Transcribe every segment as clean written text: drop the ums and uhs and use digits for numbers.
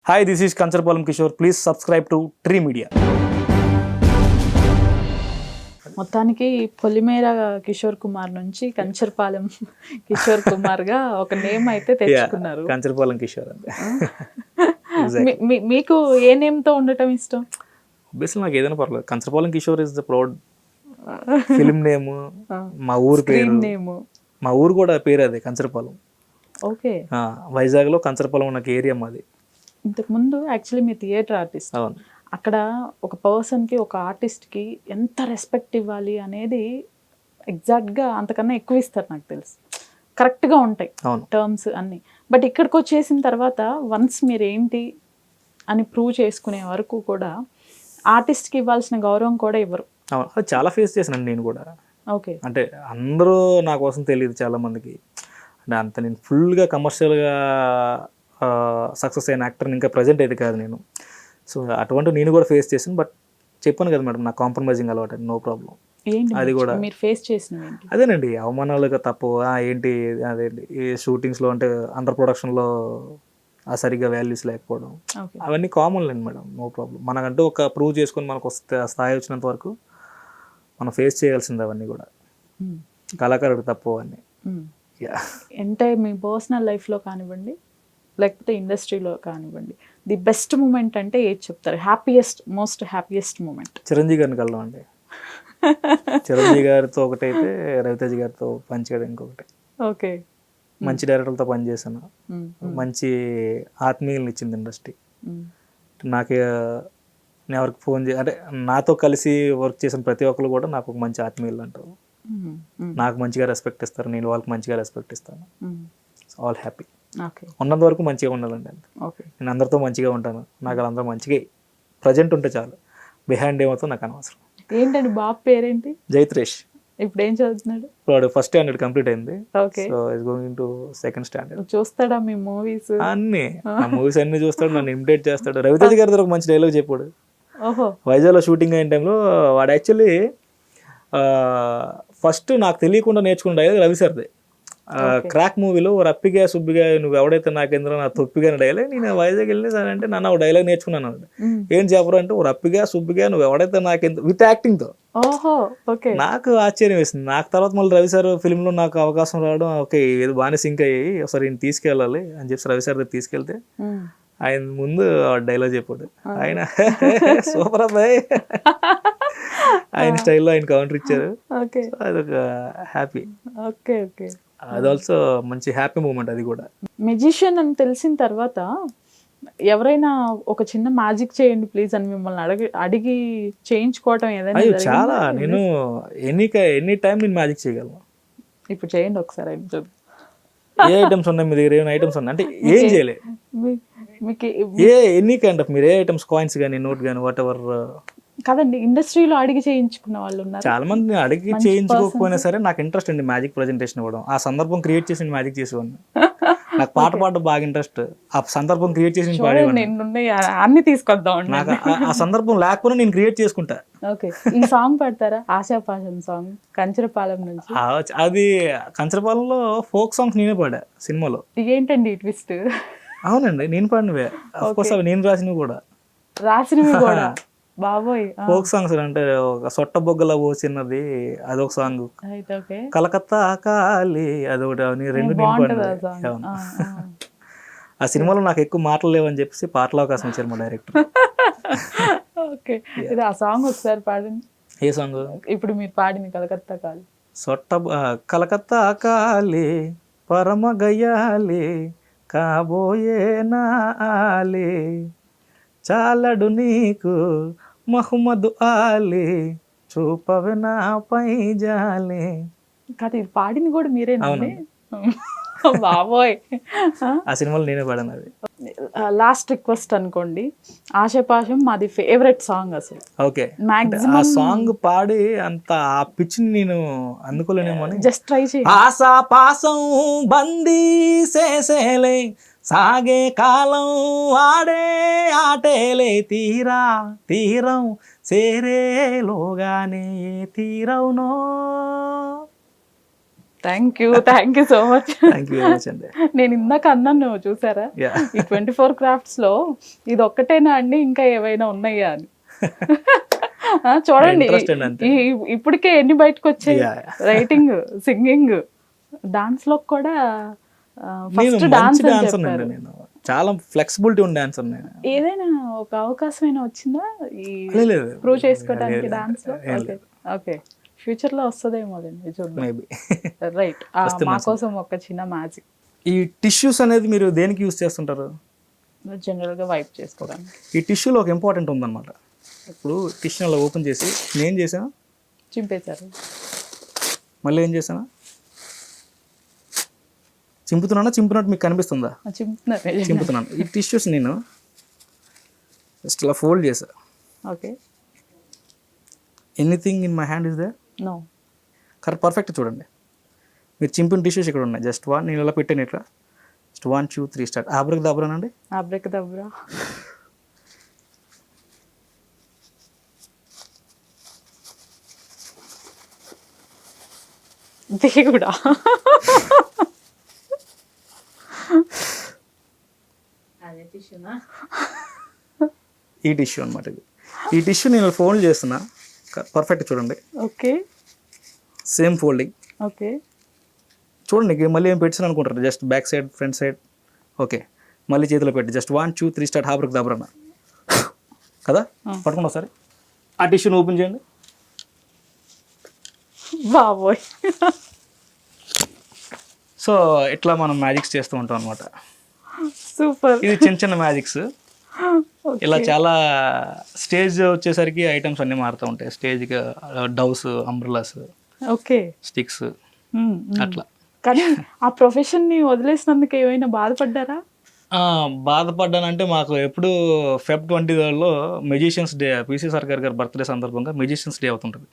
Hi, this is Kancharapalam Kishore. Please subscribe to Tree Media. మొత్తానికి పొలిమేర కిషోర్ కుమార్ నుంచి కంచర్పాలెం కిషోర్ కుమార్ గా ఒక నేమ్ అయితే తెచ్చుకున్నారు. Kancharapalam Kishore. మీకు ఏ నేమ్ తో ఉండటం ఇష్టం? Obviously నాకు ఏదైనా పర్లేదు. Kancharapalam Kishore is the proud film name. మా ఊరు పేరు. నేమ్. మా ఊరు కూడా పేరు అదే కంచరపాలెం. ఓకే. వైజాగ్ లో కంచరపాలెం ఉన్న ఏరియా మాది. ఇంతకు ముందు యాక్చువల్లీ మీ థియేటర్ ఆర్టిస్ట్. అవును. అక్కడ ఒక పర్సన్కి ఒక ఆర్టిస్ట్కి ఎంత రెస్పెక్ట్ ఇవ్వాలి అనేది ఎగ్జాక్ట్గా అంతకన్నా ఎక్కువ ఇస్తారు నాకు తెలుసు. కరెక్ట్గా ఉంటాయి టర్మ్స్ అన్నీ. బట్ ఇక్కడికి వచ్చేసిన తర్వాత వన్స్ మీరు ఏంటి అని ప్రూవ్ చేసుకునే వరకు కూడా ఆర్టిస్ట్కి ఇవ్వాల్సిన గౌరవం కూడా ఇవ్వరు. అవును, అది చాలా ఫేస్ చేశాను నేను కూడా. ఓకే. అంటే అందరూ నా కోసం తెలియదు చాలా మందికి. అంటే అంత నేను ఫుల్గా కమర్షియల్గా సక్సెస్ అయిన యాక్టర్ని ఇంకా ప్రజెంట్ అయితే కాదు నేను. సో అటువంటి నేను కూడా ఫేస్ చేశాను. బట్ చెప్పాను కదా మేడం, నాకు కాంప్రమైజింగ్ అలవాటు, నో ప్రాబ్లం. అది కూడా మీరు ఫేస్ చేసిన అదేనండి, అవమానాలుగా తప్పు ఏంటి అదేంటి ఈ షూటింగ్స్లో అంటే అండర్ ప్రొడక్షన్లో సరిగ్గా వాల్యూస్ లేకపోవడం, అవన్నీ కామన్ లేండి మేడం, నో ప్రాబ్లం. మనకంటూ ఒక ప్రూవ్ చేసుకొని మనకు వస్తే స్థాయి వచ్చినంత వరకు మనం ఫేస్ చేయాల్సింది అవన్నీ కూడా. కళాకారుడు తప్పు అన్నీ. అంటే మీ పర్సనల్ లైఫ్లో కానివ్వండి లేకపోతే ఇండస్ట్రీలో కానివ్వండి, ది బెస్ట్ మూమెంట్ అంటే ఏది చెప్తారు? Most happiest moment? చిరంజీవి గారిని కలవడం అండి. చిరంజీవి గారితో ఒకటైతే రవితేజ గారితో పనిచేయడం ఇంకొకటి. ఓకే. మంచి డైరెక్టర్లతో పనిచేశాను. మంచి ఆత్మీయులను ఇచ్చింది ఇండస్ట్రీ. నాకు నేను ఎవరికి ఫోన్ అంటే నాతో కలిసి వర్క్ చేసిన ప్రతి ఒక్కరు కూడా నాకు ఒక మంచి ఆత్మీయులు అంటారు. నాకు మంచిగా రెస్పెక్ట్ ఇస్తారు, నేను వాళ్ళకి మంచిగా రెస్పెక్ట్ ఇస్తాను. All happy. ఉన్నంత వరకు మంచిగా ఉండాలండి. నేను అందరితో మంచిగా ఉంటాను. నాకు వాళ్ళందరూ మంచిగా ప్రజెంట్ ఉంటే చాలు. బిహైండ్ ఏమవుతుందో నాకు అనవసరం. ఏంటండి బాబు పేరేంటి? జైత్రేష్. ఇప్పుడు ఏం చదువుతున్నాడు? ఇప్పుడు ఫస్ట్ స్టాండర్డ్ కంప్లీట్ అయింది. Okay. So is going to second standard. చూస్తాడా మీ మూవీస్? అన్ని మూవీస్ అన్ని చూస్తాడు, నన్ను ఇమిటేట్ చేస్తాడు. రవితేజ గారి దగ్గర ఒక మంచి డైలాగ్ చెప్పాడు. ఓహో. వైజాగ్లో షూటింగ్ అయిన టైంలో వాడు యాక్చువల్లీ ఫస్ట్ నాకు తెలియకుండా నేర్చుకున్న డైలాగ్ రవి సార్ది. క్రాక్ మూవీలో రప్పిగా సుబ్బిగా నువ్వు ఎవడైతే నాకెందులో నా తొప్పిగా డైలాగ్, నేను వైజాగ్ వెళ్ళి సార్ అంటే నన్ను ఒక డైలాగ్ నేర్చుకున్నాను. ఏం చెప్పరు అంటే రప్పిగా సుబ్బిగా నువ్వు ఎవడైతే నాకెందు విత్ యాక్టింగ్ తో. నాకు ఆశ్చర్యం వేసింది. నాకు తర్వాత మళ్ళీ రవి సార్ ఫిల్మ్లో నాకు అవకాశం రావడం, ఓకే ఇది బాగానే సింక్ అయ్యి ఒకసారి ఈయన తీసుకెళ్ళాలి అని చెప్పి రవి సార్ దగ్గర తీసుకెళ్తే ఆయన ముందు డైలాగ్ చెప్పాడు. ఆయన సూపర్ అబ్బాయి ఆయన స్టైల్లో ఆయన కౌంటర్ ఇచ్చారు. అదొక హ్యాపీ. అది ఆల్సో మంచి హ్యాపీ మూమెంట్. అది కూడా మెజిషియన్ అని తెలిసిన తర్వాత ఎవరైనా ఒక చిన్న మ్యాజిక్ చేయండి ప్లీజ్ అని మిమ్మల్ని అడిగి చేయించుకోవటం ఏదైనా? చాలా. నేను ఎనీ టైం నేను మ్యాజిక్ చేయగలను. ఇప్పుడు చేయండి ఒకసారి. ఏ ఐటమ్స్ ఉన్నాయి మీ దగ్గర? ఏమైనా ఐటమ్స్ ఉన్నాయి అంటే ఏం చేయలే మీకు ఎనీ కైండ్ ఆఫ్ మీరు ఏ ఐటమ్స్, కాయిన్స్ కానీ నోట్ కానీ వాట్ ఎవర్. కదండి, ఇండస్ట్రీలో అడిగి చేయించుకున్న వాళ్ళు ఉన్నారు చాలా మంది. అడిగి చేయించుకోకపోయినా సరే నాకు ఇంట్రెస్ట్ అండి మ్యాజిక్ ప్రెజెంటేషన్ ఇవ్వడం. ఆ సందర్భం క్రియేట్ చేసి మ్యాజిక్ చేసేవాడిని. నాకు పాట పాడడం బాగా ఇంట్రెస్ట్. ఆ సందర్భం క్రియేట్ చేసి పాడేవాడిని. అన్ని తీసుకొద్దాం. నాకు ఆ సందర్భం లేకపోయినా నేను క్రియేట్ చేసుకుంటా. ఓకే. ఈ సాంగ్ పాడతారా? ఆశాపాశం సాంగ్ కంచరపాలెం నుంచి. అది కంచరపాలెంలో ఫోక్ సాంగ్స్ నేనే పాడా సినిమాలో. ఏంటండి ట్విస్ట్? అవునండి, నేను పాడినవే. అఫ్కోర్స్ అవి నేను రాసినవి కూడా. రాసినవి కూడా? బాబోయ్. ఫోక్ సాంగ్స్ అంటే ఒక సొట్ట బొగ్గల పోసినది అదొక సాంగ్. కలకత్తా కాలి అదొకటి. రెండు ఆ సినిమాలో నాకు ఎక్కువ మాటలు లేవని చెప్పేసి పాటల అవకాశం ఇచ్చారు మా డైరెక్టర్. ఓకే. ఇది ఆ సాంగ్ ఒకసారి పాడండి. ఏ సాంగ్? ఇప్పుడు మీరు పాడింది కలకత్తా కాలి. కలకత్తా కాలి పరమ గయాలి కాబోయే నాలి చాలడు నీకు మహమ్మద్ ఆలి చూపవే నా పై జాలి. కాదు, ఇది పాడింది కూడా మీరేనండి? బాబోయ్. ఆ సినిమాలో నేనే పాడాను. అది లాస్ట్ రిక్వెస్ట్ అనుకోండి. ఆశాపాశం మాది ఫేవరెట్ సాంగ్ అసలు. ఓకే. ఆ సాంగ్ పాడి అంత ఆ పిచ్ నేను అందుకోలేనేమో. జస్ట్ ట్రై చేయండి. ఆశాపాశం బందీ సేసేలే సాగే కాలం ఆడే ఆటేలే తీరం చేరేలోగానే తీరవునో. Thank you so much. Thank you very much అండి. నేను ఇందాక అన్నాను చూసారా, Yeah. ఈ 24 క్రాఫ్ట్స్ లో ఇది ఒక్కటేనా అండి, ఇంకా ఏవైనా ఉన్నాయా అని. చూడండి Interested అంతే. ఇప్పటికే ఎన్ని బయటకు వచ్చాయి. Yeah. రైటింగ్, సింగింగ్, డాన్స్ లో కూడా నేను ఫస్ట్ మంచి డాన్స్ అని డాన్సర్ చెప్పారు. అండి. నేను చాలా ఫ్లెక్సిబిలిటీ ఉన్న డాన్సర్ నేను. ఏదైనా ఒక అవకాశం అయినా వచ్చిందా ఈ లేదు. ప్రూవ్ చేసుకోవడానికి లేదు. డాన్స్ లో? ఏం ఓకే ఓకే, ఫ్యూచర్ లో వస్తుందేమో లేండి, చూద్దాం. మేబీ. రైట్, మా కోసం ఒక చిన్న మ్యాజిక్. ఈ టిష్యూస్ అనేది మీరు దేనికి యూస్ చేస్తుంటారు? జనరల్ గా వైప్ చేసుకోవడానికి. ఈ టిష్యూలో ఒక ఇంపార్టెంట్ ఉందన్నమాట. ఇప్పుడు టిష్యూ అలా ఓపెన్ చేసి నేను చేసాను, చింపేశారు. మళ్ళీ ఏం చేశాను, చింపుతున్నానా, చింపినట్టు మీకు కనిపిస్తుందా? చింపుతున్నారు. చింపుతున్నాను. ఈ టిష్యూస్ నేను జస్ట్ ఇలా ఫోల్డ్ చేసా. Okay, anything in my hand is they know. Perfect చూడండి. మీరు చింపిన టిష్యూస్ ఇక్కడ ఉన్నాయి. జస్ట్ వన్, నేను ఇలా పెట్టాను ఇట్లా. Just 1 2 3 start. ఆబ్రక్ దాబ్రానండి. ఆబ్రేక్ దబ్రా. దేవుడా. ఈ టిష్యూ అనమాట ఇది. ఈ టిష్యూ నేను ఫోల్డ్ చేస్తున్నా. పర్ఫెక్ట్ చూడండి. Okay same folding. ఓకే, చూడండి ఇక మళ్ళీ ఏం పెట్టాను అనుకుంటారు. Just back side, front side. Okay, మళ్ళీ చేతిలో పెట్టి జస్ట్ 1 2 3 స్టార్ట్. హాబ్రక్ దాబ్రన్న కదా. పట్టుకోండి ఒకసారి. ఆ టిష్యూని ఓపెన్ చేయండి. బాబోయ్. సో ఇట్లా మనం మ్యాజిక్స్ చేస్తూ ఉంటాం అనమాట. సూపర్. ఇది చిన్న చిన్న మ్యాజిక్స్. ఇలా చాలా స్టేజ్ వచ్చేసరికి ఐటమ్స్ అన్నీ మారుతూ ఉంటాయి. స్టేజ్కి డౌస్, అంబ్రెలాస్, ఓకే, స్టిక్స్ అట్లా. కానీ ఆ ప్రొఫెషన్ ని వదిలేసినందుకు ఏమైనా బాధపడ్డారా? బాధపడ్డానంటే మాకు ఎప్పుడు Feb 20లో మెజిషియన్స్ డే, పిసి సర్కార్ గారి బర్త్డే సందర్భంగా మెజిషియన్స్ డే అవుతుంటుంది.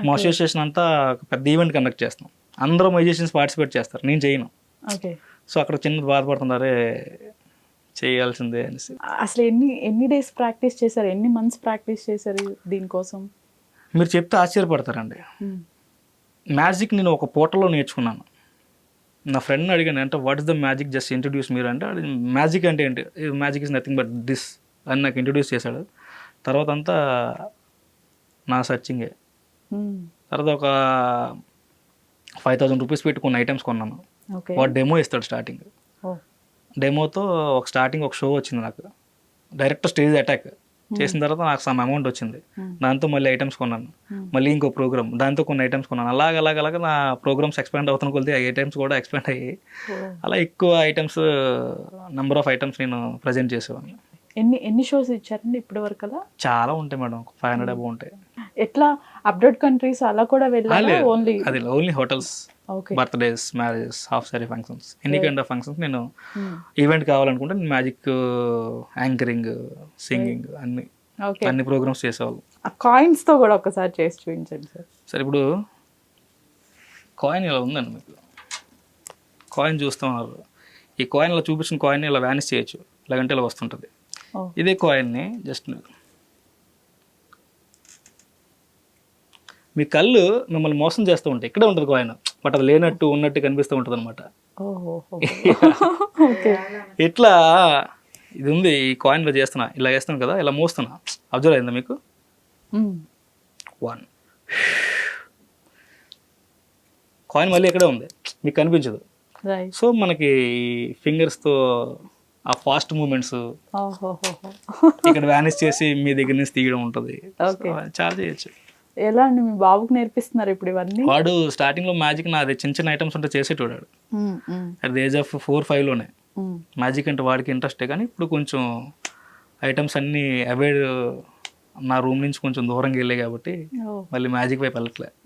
మా అసోసియేషన్ అంతా ఒక పెద్ద ఈవెంట్ కండక్ట్ చేస్తాం. అందరూ మెజిషియన్స్ పార్టిసిపేట్ చేస్తారు, నేను చేయను. ఓకే, సో అక్కడ చిన్న బాధపడుతున్నారే, చేయాల్సిందే అనేసి. అసలు ఎన్ని డేస్ ప్రాక్టీస్ చేశారు, ఎన్ని మంత్స్ ప్రాక్టీస్ చేశారు దీనికోసం? మీరు చెప్తే ఆశ్చర్యపడతారండి. మ్యాజిక్ నేను ఒక పూటలో నేర్చుకున్నాను. నా ఫ్రెండ్ని అడిగాను, అంటే what is the magic, just introduce మీరు అంటే. మ్యాజిక్ అంటే ఏంటి, magic is nothing but this అని నాకు ఇంట్రడ్యూస్ చేశాడు. తర్వాత అంతా నా సర్చింగే. తర్వాత ఒక 5000 రూపీస్ పెట్టి కొన్ని ఐటమ్స్ కొన్నాను. వాడు డెమో ఇస్తాడు స్టార్టింగ్. డెమోతో ఒక షో వచ్చింది నాకు. డైరెక్ట్ స్టేజ్ అటాక్ చేసిన తర్వాత నాకు సమ్ అమౌంట్ వచ్చింది. దాంతో మళ్ళీ ఐటమ్స్ కొన్నాను. మళ్ళీ ఇంకో ప్రోగ్రామ్, దాంతో కొన్ని ఐటమ్స్ కొన్నాను. అలాగ నా ప్రోగ్రామ్స్ ఎక్స్పాండ్ అవుతున్న కొద్ది ఆ ఐటమ్స్ కూడా ఎక్స్పాండ్ అయ్యి అలా ఎక్కువ ఐటమ్స్, నెంబర్ ఆఫ్ ఐటమ్స్ నేను ప్రజెంట్ చేసేవాడిని. ఎన్ని షోస్ ఇచ్చారండి ఇప్పటి వరకు? అలా చాలా ఉంటాయి మేడం, 500 అబౌవ్ ఉంటాయి. ఎట్లా అబ్రాడ్ కంట్రీస్ అలా కూడా వెళ్ళాలి? Only hotels, birthdays, marriages, half sorry functions, any kind of functions. నేను ఈవెంట్ కావాలనుకుంటే నేను మ్యాజిక్, యాంకరింగ్, సింగింగ్ అన్ని ప్రోగ్రామ్స్ చేసేవాళ్ళు. కాయిన్స్ తో కూడా ఒకసారి చేసి చూపించండి సార్. సరే, ఇప్పుడు కాయిన్ ఇలా ఉందండి, మీకు కాయిన్ చూస్తున్నారు. ఈ కాయిన్ ఇలా చూపించిన కాయిన్ ఇలా వ్యానిష్ చేయొచ్చు, ఇలాగంటే ఇలా వస్తుంటుంది. ఇదే కాయిన్ని జస్ట్ మీ కళ్ళు మిమ్మల్ని మోసం చేస్తూ ఉంటాయి. ఇక్కడే ఉంటుంది కాయిన్, బట్ అది లేనట్టు ఉన్నట్టు కనిపిస్తూ ఉంటుంది అనమాట. ఇట్లా ఇది ఉంది. ఈ కాయిన్లో చేస్తున్నా, ఇలా వేస్తాను కదా, ఇలా మోస్తున్నా. అబ్జర్వ్ అయిందా మీకు? 1 కాయిన్ మళ్ళీ ఇక్కడే ఉంది, మీకు కనిపించదు. సో మనకి ఫింగర్స్తో ఆ ఫాస్ట్ మూమెంట్స్ ఇక్కడ వ్యానిష్ చేసి మీ దగ్గర నుంచి తీయడం ఉంటుంది. చాలా చేయొచ్చు. ఎలా అండి మీ బాబుకి నేర్పిస్తున్నారు ఇప్పుడు ఇవన్నీ? వాడు స్టార్టింగ్ లో మ్యాజిక్ నాది చిన్న ఐటమ్స్ ఉంటే చేసేటోడు. అట్ ది ఏజ్ ఆఫ్ 4-5లోనే మ్యాజిక్ అంటే వాడికి ఇంట్రెస్టే. కానీ ఇప్పుడు కొంచెం ఐటమ్స్ అన్నీ అవాయిడ్, నా రూమ్ నుంచి కొంచెం దూరంగా వెళ్ళాయి కాబట్టి మళ్ళీ మ్యాజిక్ వైపు వెళ్ళట్లే.